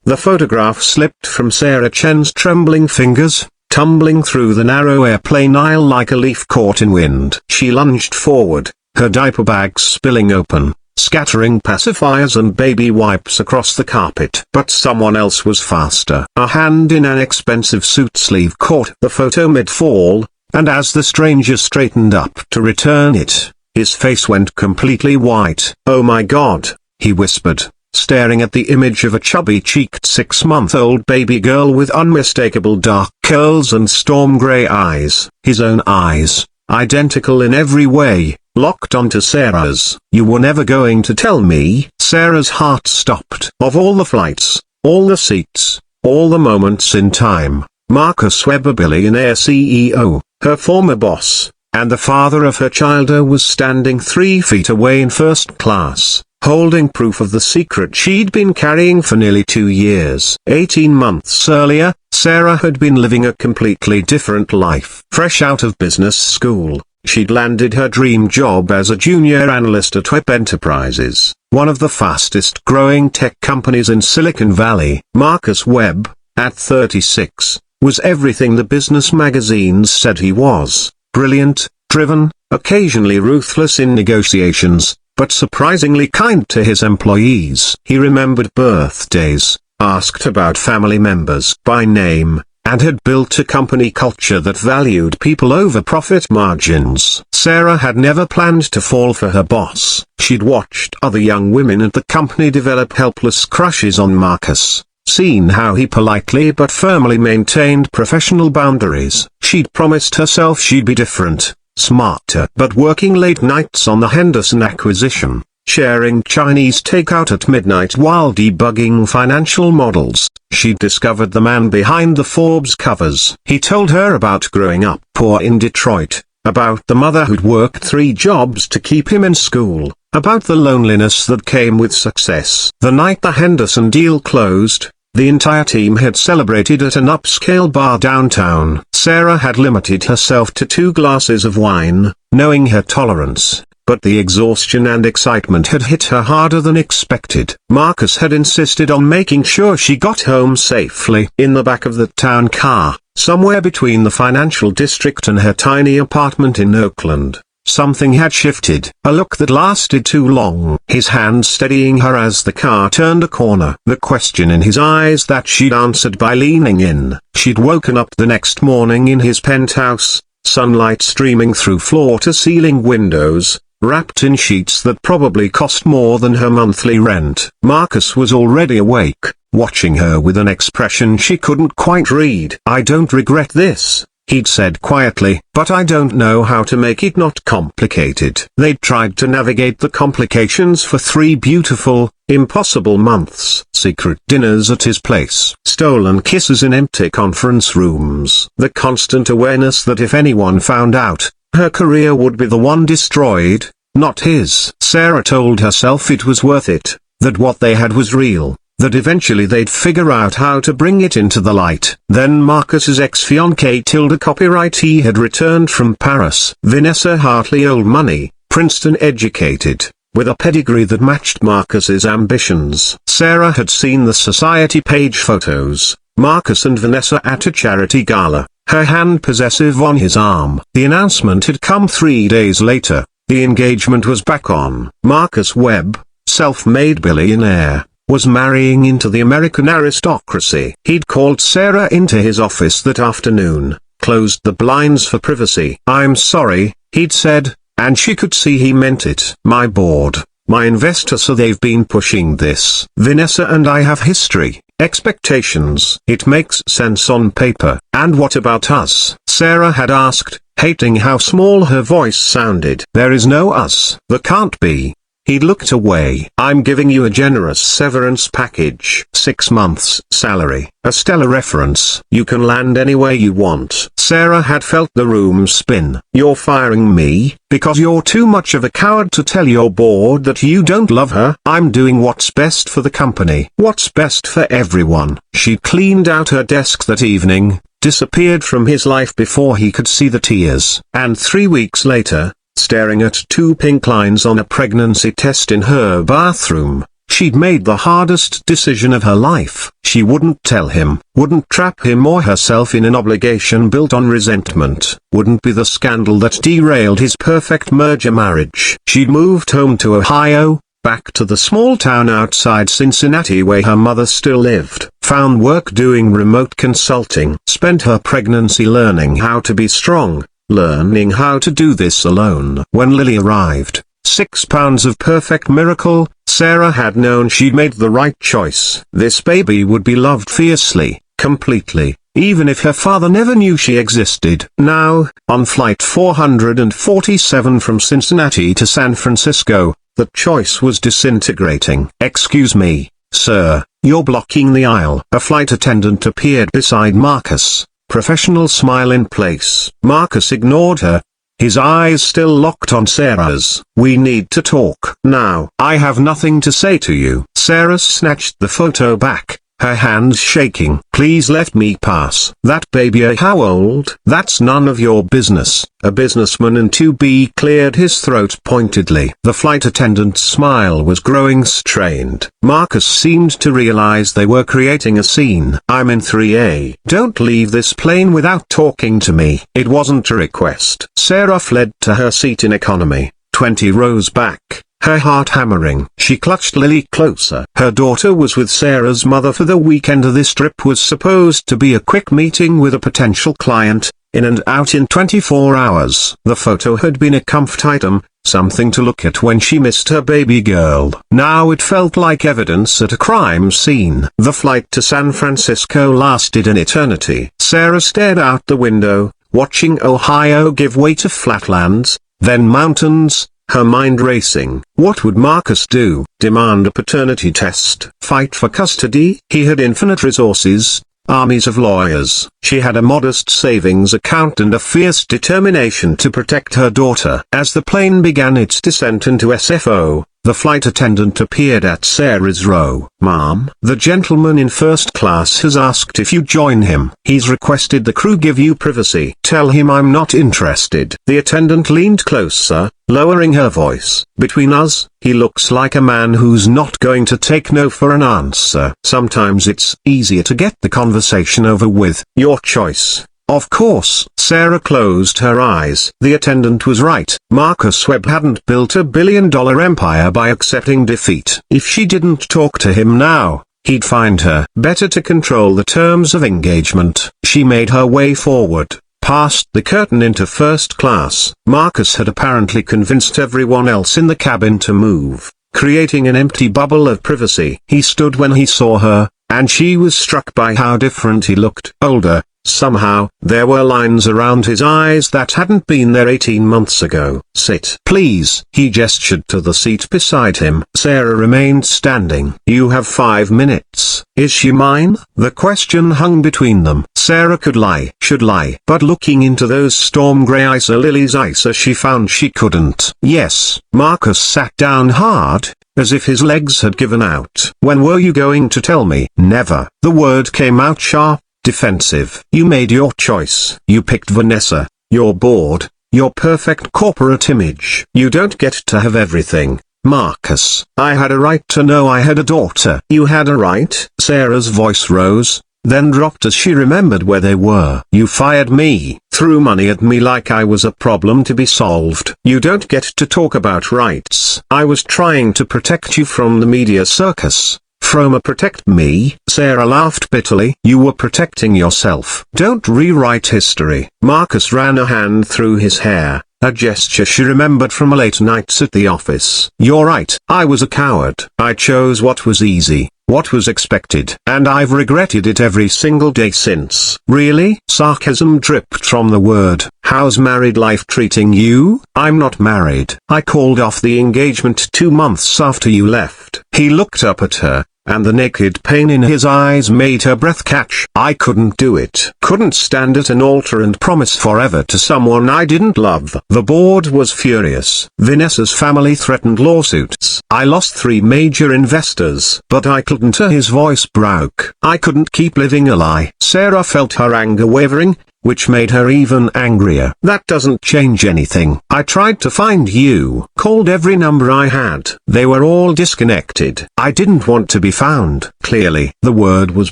The photograph slipped from Sarah Chen's trembling fingers, tumbling through the narrow airplane aisle like a leaf caught in wind. She lunged forward, her diaper bag spilling open, scattering pacifiers and baby wipes across the carpet. But someone else was faster. A hand in an expensive suit sleeve caught the photo mid-fall, and as the stranger straightened up to return it, his face went completely white. "Oh my God," he whispered, staring at the image of a chubby-cheeked 6-month-old baby girl with unmistakable dark curls and storm gray eyes. His own eyes, identical in every way, locked onto Sarah's. "You were never going to tell me?" Sarah's heart stopped. Of all the flights, all the seats, all the moments in time, Marcus Webb, a billionaire CEO, her former boss, and the father of her child, was standing 3 feet away in first class, holding proof of the secret she'd been carrying for nearly 2 years. 18 months earlier, Sarah had been living a completely different life. Fresh out of business school, she'd landed her dream job as a junior analyst at Webb Enterprises, one of the fastest growing tech companies in Silicon Valley. Marcus Webb, at 36, was everything the business magazines said he was: brilliant, driven, occasionally ruthless in negotiations, but surprisingly kind to his employees. He remembered birthdays, asked about family members by name, and had built a company culture that valued people over profit margins. Sarah had never planned to fall for her boss. She'd watched other young women at the company develop helpless crushes on Marcus, seen how he politely but firmly maintained professional boundaries. She'd promised herself she'd be different, smarter. But working late nights on the Henderson acquisition, sharing Chinese takeout at midnight while debugging financial models, she'd discovered the man behind the Forbes covers. He told her about growing up poor in Detroit, about the mother who'd worked 3 jobs to keep him in school, about the loneliness that came with success. The night the Henderson deal closed, the entire team had celebrated at an upscale bar downtown. Sarah had limited herself to 2 glasses of wine, knowing her tolerance, but the exhaustion and excitement had hit her harder than expected. Marcus had insisted on making sure she got home safely. In the back of the town car, somewhere between the financial district and her tiny apartment in Oakland, something had shifted. A look that lasted too long. His hand steadying her as the car turned a corner. The question in his eyes that she'd answered by leaning in. She'd woken up the next morning in his penthouse, sunlight streaming through floor-to-ceiling windows, wrapped in sheets that probably cost more than her monthly rent. Marcus was already awake, watching her with an expression she couldn't quite read. "I don't regret this," he'd said quietly, "but I don't know how to make it not complicated." They'd tried to navigate the complications for 3 beautiful, impossible months. Secret dinners at his place, stolen kisses in empty conference rooms, the constant awareness that if anyone found out, her career would be the one destroyed, not his. Sarah told herself it was worth it, that what they had was real, that eventually they'd figure out how to bring it into the light. Then Marcus's ex-fiancée tilde copyright. He had returned from Paris. Vanessa Hartley, old money, Princeton educated, with a pedigree that matched Marcus's ambitions. Sarah had seen the society page photos, Marcus and Vanessa at a charity gala, her hand possessive on his arm. The announcement had come 3 days later. The engagement was back on. Marcus Webb, self-made billionaire, was marrying into the American aristocracy. He'd called Sarah into his office that afternoon, closed the blinds for privacy. "I'm sorry," he'd said, and she could see he meant it. "My board, my investor, so they've been pushing this. Vanessa and I have history, expectations. It makes sense on paper." "And what about us?" Sarah had asked, hating how small her voice sounded. "There is no us." "There can't be." He looked away. "I'm giving you a generous severance package. 6 months' salary. A stellar reference. You can land anywhere you want." Sarah had felt the room spin. "You're firing me, because you're too much of a coward to tell your board that you don't love her?" "I'm doing what's best for the company. What's best for everyone." She cleaned out her desk that evening, disappeared from his life before he could see the tears. And 3 weeks later, staring at 2 pink lines on a pregnancy test in her bathroom, she'd made the hardest decision of her life. She wouldn't tell him, wouldn't trap him or herself in an obligation built on resentment, wouldn't be the scandal that derailed his perfect merger marriage. She'd moved home to Ohio, back to the small town outside Cincinnati where her mother still lived, found work doing remote consulting, spent her pregnancy learning how to be strong, learning how to do this alone. When Lily arrived, 6 pounds of perfect miracle, Sarah had known she'd made the right choice. This baby would be loved fiercely, completely, even if her father never knew she existed. Now, on flight 447 from Cincinnati to San Francisco, the choice was disintegrating. "Excuse me, sir, you're blocking the aisle." A flight attendant appeared beside Marcus, professional smile in place. Marcus ignored her, his eyes still locked on Sarah's. "We need to talk now. I have nothing to say to you." Sarah snatched the photo back, her hands shaking. "Please let me pass." "That baby, how old?" "That's none of your business." A businessman in 2B cleared his throat pointedly. The flight attendant's smile was growing strained. Marcus seemed to realize they were creating a scene. "I'm in 3A. Don't leave this plane without talking to me." It wasn't a request. Sarah fled to her seat in economy, 20 rows back, her heart hammering. She clutched Lily closer. Her daughter was with Sarah's mother for the weekend. This trip was supposed to be a quick meeting with a potential client, in and out in 24 hours. The photo had been a comfort item, something to look at when she missed her baby girl. Now it felt like evidence at a crime scene. The flight to San Francisco lasted an eternity. Sarah stared out the window, watching Ohio give way to flatlands, then mountains, her mind racing. What would Marcus do? Demand a paternity test? Fight for custody? He had infinite resources, armies of lawyers. She had a modest savings account and a fierce determination to protect her daughter. As the plane began its descent into SFO, the flight attendant appeared at Sarah's row. "Ma'am, the gentleman in first class has asked if you join him. He's requested the crew give you privacy." "Tell him I'm not interested." The attendant leaned closer, lowering her voice. "Between us, he looks like a man who's not going to take no for an answer. Sometimes it's easier to get the conversation over with." "Your choice." "Of course." Sarah closed her eyes. The attendant was right. Marcus Webb hadn't built a billion-dollar empire by accepting defeat. If she didn't talk to him now, he'd find her. Better to control the terms of engagement. She made her way forward, past the curtain into first class. Marcus had apparently convinced everyone else in the cabin to move, creating an empty bubble of privacy. He stood when he saw her, and she was struck by how different he looked. Older. Somehow, there were lines around his eyes that hadn't been there 18 months ago. "Sit, please." He gestured to the seat beside him. Sarah remained standing. "You have 5 minutes." "Is she mine?" The question hung between them. Sarah could lie, should lie. But looking into those storm grey eyes, Lily's eyes, she found she couldn't. "Yes." Marcus sat down hard, as if his legs had given out. "When were you going to tell me?" "Never." The word came out sharp, defensive. "You made your choice. You picked Vanessa, your board, your perfect corporate image. You don't get to have everything, Marcus." "I had a right to know I had a daughter." "You had a right?" Sarah's voice rose, then dropped as she remembered where they were. "You fired me, threw money at me like I was a problem to be solved. You don't get to talk about rights." "I was trying to protect you from the media circus." "From protect me?" Sarah laughed bitterly. "You were protecting yourself." "Don't rewrite history." Marcus ran a hand through his hair, a gesture she remembered from late nights at the office. "You're right. I was a coward. I chose what was easy, what was expected. And I've regretted it every single day since." "Really?" Sarcasm dripped from the word. "How's married life treating you?" "I'm not married. I called off the engagement 2 months after you left." He looked up at her, and the naked pain in his eyes made her breath catch. "I couldn't do it. Couldn't stand at an altar and promise forever to someone I didn't love." The board was furious. Vanessa's family threatened lawsuits. "I lost 3 major investors." "But I couldn't." His voice broke. "I couldn't keep living a lie." Sarah felt her anger wavering, which made her even angrier. That doesn't change anything. I tried to find you, called every number I had. They were all disconnected. I didn't want to be found. Clearly, the word was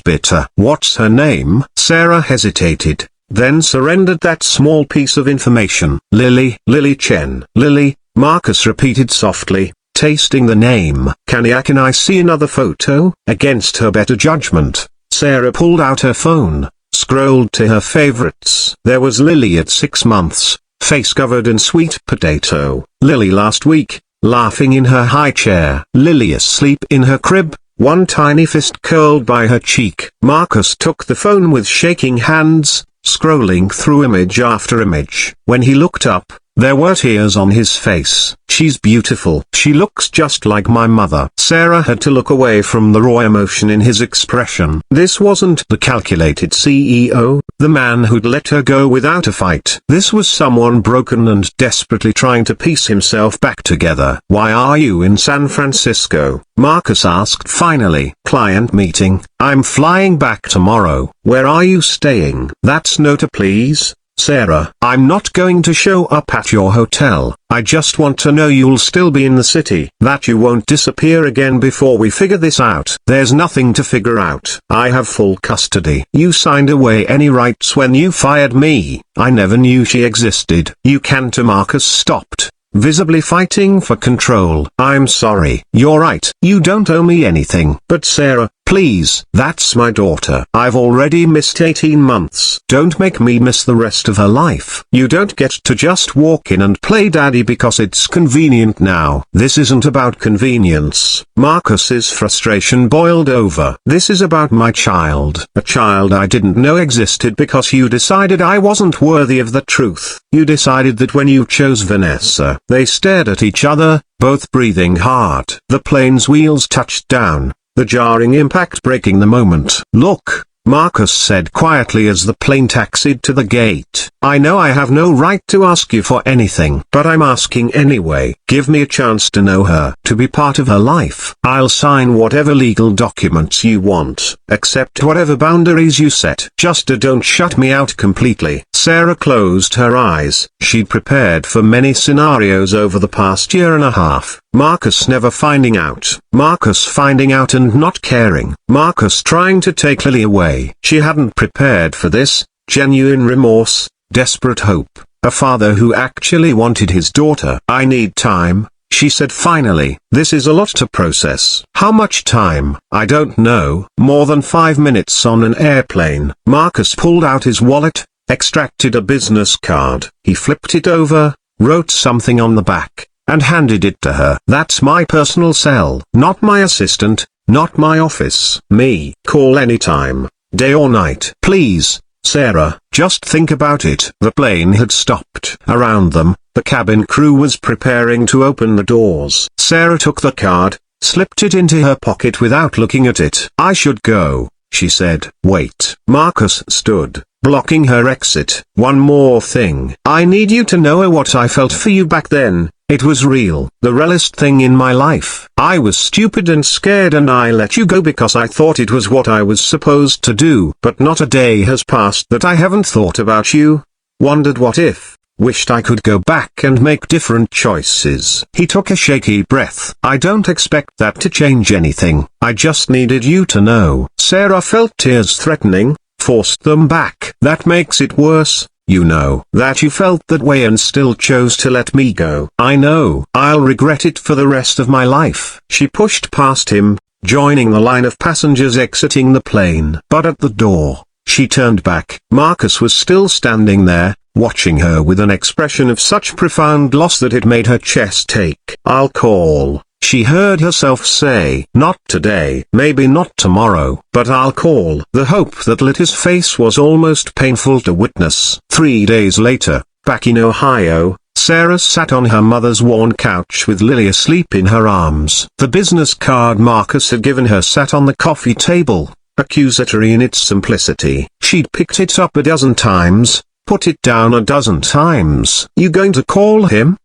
bitter. What's her name? Sarah hesitated, then surrendered that small piece of information. Lily Chen. Lily, Marcus repeated softly, tasting the name. Can I see another photo? Against her better judgment, Sarah pulled out her phone, scrolled to her favorites. There was Lily at 6 months, face covered in sweet potato. Lily last week, laughing in her high chair. Lily asleep in her crib, one tiny fist curled by her cheek. Marcus took the phone with shaking hands, scrolling through image after image. When he looked up, there were tears on his face. She's beautiful. She looks just like my mother. Sarah had to look away from the raw emotion in his expression. This wasn't the calculated CEO, the man who'd let her go without a fight. This was someone broken and desperately trying to piece himself back together. Why are you in San Francisco? Marcus asked finally. Client meeting. I'm flying back tomorrow. Where are you staying? That's Nota please. Sarah, I'm not going to show up at your hotel. I just want to know you'll still be in the city, that you won't disappear again before we figure this out. There's nothing to figure out. I have full custody. You signed away any rights when you fired me. I never knew she existed. You can't. Marcus stopped, visibly fighting for control. I'm sorry. You're right. You don't owe me anything. But Sarah, please. That's my daughter. I've already missed 18 months. Don't make me miss the rest of her life. You don't get to just walk in and play daddy because it's convenient now. This isn't about convenience. Marcus's frustration boiled over. This is about my child. A child I didn't know existed because you decided I wasn't worthy of the truth. You decided that when you chose Vanessa. They stared at each other, both breathing hard. The plane's wheels touched down, the jarring impact breaking the moment. Look, Marcus said quietly as the plane taxied to the gate. I know I have no right to ask you for anything, but I'm asking anyway. Give me a chance to know her, to be part of her life. I'll sign whatever legal documents you want, accept whatever boundaries you set. Just don't shut me out completely. Sarah closed her eyes. She'd prepared for many scenarios over the past year and a half. Marcus never finding out. Marcus finding out and not caring. Marcus trying to take Lily away. She hadn't prepared for this. Genuine remorse, desperate hope. A father who actually wanted his daughter. I need time, she said finally. This is a lot to process. How much time? I don't know. More than 5 minutes on an airplane. Marcus pulled out his wallet, extracted a business card. He flipped it over, wrote something on the back, and handed it to her. That's my personal cell. Not my assistant, not my office. Me. Call anytime, day or night. Please, Sarah, just think about it. The plane had stopped. Around them, the cabin crew was preparing to open the doors. Sarah took the card, slipped it into her pocket without looking at it. I should go, she said. Wait. Marcus stood, blocking her exit. One more thing. I need you to know what I felt for you back then. It was real. The realest thing in my life. I was stupid and scared and I let you go because I thought it was what I was supposed to do. But not a day has passed that I haven't thought about you. Wondered what if. Wished I could go back and make different choices. He took a shaky breath. I don't expect that to change anything. I just needed you to know. Sarah felt tears threatening, forced them back. That makes it worse. You know that you felt that way and still chose to let me go. I know. I'll regret it for the rest of my life. She pushed past him, joining the line of passengers exiting the plane. But at the door, she turned back. Marcus was still standing there, watching her with an expression of such profound loss that it made her chest ache. I'll call, she heard herself say. Not today, maybe not tomorrow, but I'll call. The hope that lit his face was almost painful to witness. 3 days later, back in Ohio, Sarah sat on her mother's worn couch with Lily asleep in her arms. The business card Marcus had given her sat on the coffee table, accusatory in its simplicity. She'd picked it up a dozen times, put it down a dozen times. You going to call him?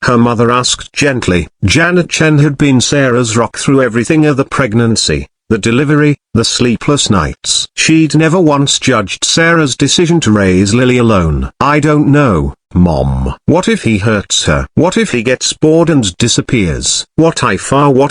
Her mother asked gently. Janet Chen had been Sarah's rock through everything of the pregnancy, the delivery, the sleepless nights. She'd never once judged Sarah's decision to raise Lily alone. I don't know, Mom. What if he hurts her? What if he gets bored and disappears? What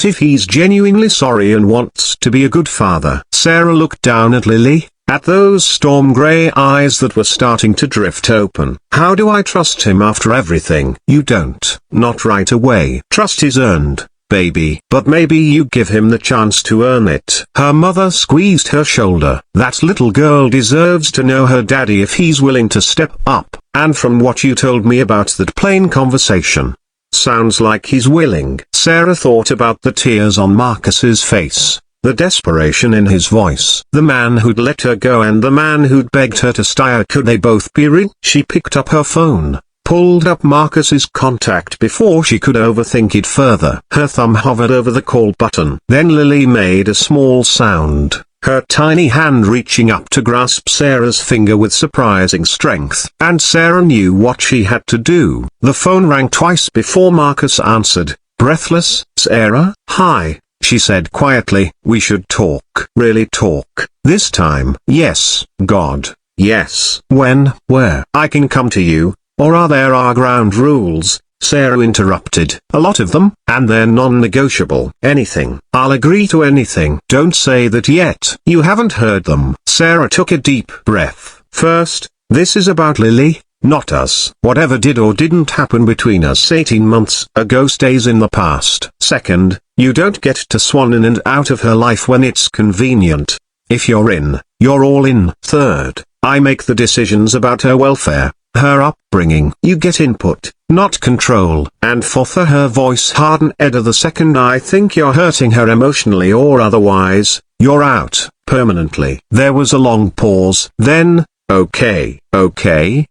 if he's genuinely sorry and wants to be a good father? Sarah looked down at Lily, at those storm grey eyes that were starting to drift open. How do I trust him after everything? You don't. Not right away. Trust is earned, baby. But maybe you give him the chance to earn it. Her mother squeezed her shoulder. That little girl deserves to know her daddy if he's willing to step up. And from what you told me about that plain conversation, sounds like he's willing. Sarah thought about the tears on Marcus's face, the desperation in his voice. The man who'd let her go and the man who'd begged her to stay. Could they both be real? She picked up her phone, pulled up Marcus's contact before she could overthink it further. Her thumb hovered over the call button. Then Lily made a small sound, her tiny hand reaching up to grasp Sarah's finger with surprising strength. And Sarah knew what she had to do. The phone rang twice before Marcus answered, breathless. Sarah? Hi, she said quietly. We should talk. Really talk. This time. Yes. God. Yes. When? Where? I can come to you, or are there our ground rules? Sarah interrupted. A lot of them, and they're non-negotiable. Anything. I'll agree to anything. Don't say that yet. You haven't heard them. Sarah took a deep breath. First, this is about Lily, not us. Whatever did or didn't happen between us 18 months ago stays in the past. Second, you don't get to swan in and out of her life when it's convenient. If you're in, you're all in. Third, I make the decisions about her welfare, her upbringing. You get input, not control. And fourth, her voice hardened. The second I think you're hurting her emotionally or otherwise, you're out, permanently. There was a long pause. Then, okay,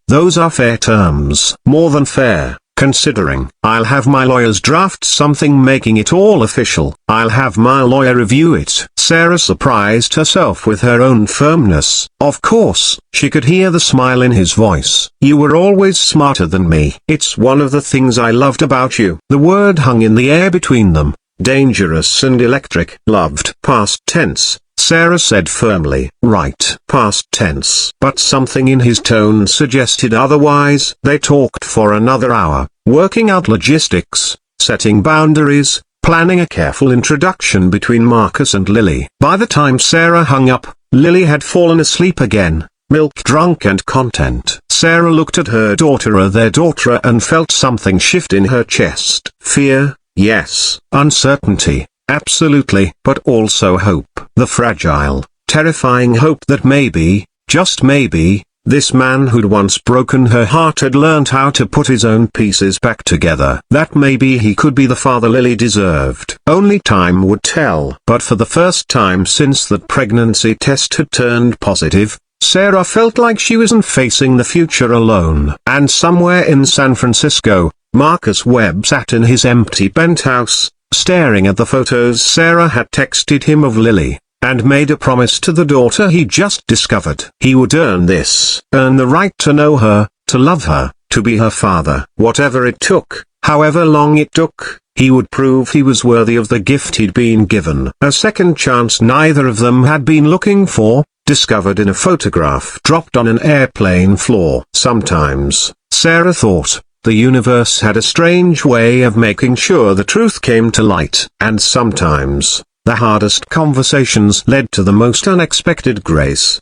those are fair terms. More than fair, considering. I'll have my lawyers draft something making it all official. I'll have my lawyer review it. Sarah surprised herself with her own firmness. Of course, she could hear the smile in his voice. You were always smarter than me. It's one of the things I loved about you. The word hung in the air between them, dangerous and electric. Loved. Past tense, Sarah said firmly. Right. Past tense. But something in his tone suggested otherwise. They talked for another hour, working out logistics, setting boundaries, planning a careful introduction between Marcus and Lily. By the time Sarah hung up, Lily had fallen asleep again, milk-drunk and content. Sarah looked at her their daughter, and felt something shift in her chest. Fear, yes. Uncertainty, absolutely. But also hope. The fragile, terrifying hope that maybe, just maybe, this man who'd once broken her heart had learned how to put his own pieces back together. That maybe he could be the father Lily deserved. Only time would tell. But for the first time since that pregnancy test had turned positive, Sarah felt like she wasn't facing the future alone. And somewhere in San Francisco, Marcus Webb sat in his empty penthouse, staring at the photos Sarah had texted him of Lily, and made a promise to the daughter he just discovered. He would earn this, earn the right to know her, to love her, to be her father. Whatever it took, however long it took, he would prove he was worthy of the gift he'd been given. A second chance neither of them had been looking for, discovered in a photograph dropped on an airplane floor. Sometimes, Sarah thought, the universe had a strange way of making sure the truth came to light. And sometimes, the hardest conversations led to the most unexpected grace.